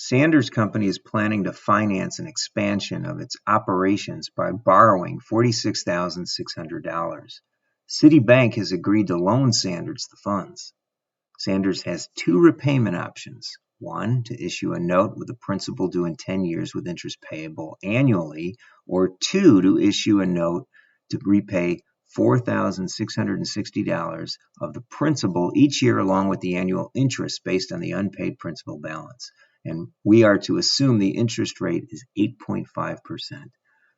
Sanders Company is planning to finance an expansion of its operations by borrowing $46,600. Citibank has agreed to loan Sanders the funds. Sanders has two repayment options. One, to issue a note with a principal due in 10 years with interest payable annually, or two, to issue a note to repay $4,660 of the principal each year along with the annual interest based on the unpaid principal balance. And we are to assume the interest rate is 8.5%.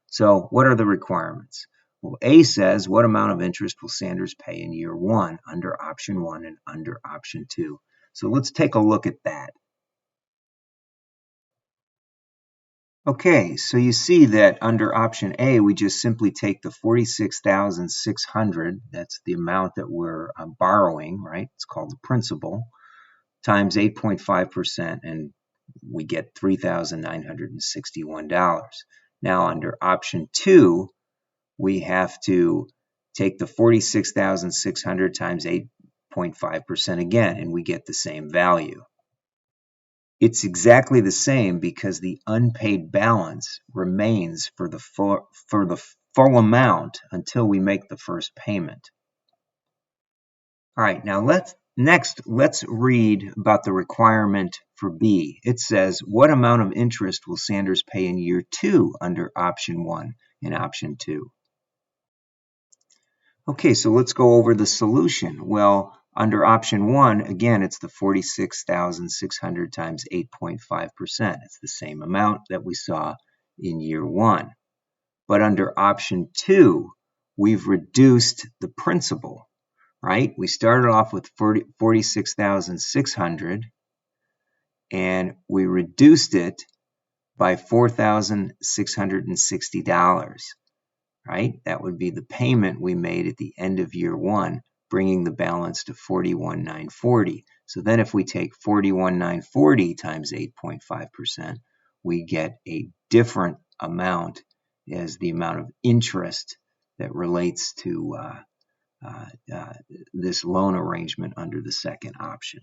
So what are the requirements? Well, A says, what amount of interest will Sanders pay in year one under option one and under option two? So let's take a look at that. Okay, so you see that under option A, we just simply take the $46,600, that's the amount that we're borrowing, right? It's called the principal, times 8.5%, and we get $3,961. Now under option two, we have to take the 46,600 times 8.5% again, and we get the same value. It's exactly the same because the unpaid balance remains for the full amount until we make the first payment. All right, now let's read about the requirement for B. It says, what amount of interest will Sanders pay in year two under option one and option two? Okay, so let's go over the solution. Well, under option one, again, it's the 46,600 times 8.5%. It's the same amount that we saw in year one. But under option two, we've reduced the principal, right? We started off with 46,600 and we reduced it by $4,660. Right? That would be the payment we made at the end of year one, bringing the balance to $41,940. So then if we take $41,940 times 8.5%, we get a different amount as the amount of interest that relates to this loan arrangement under the second option.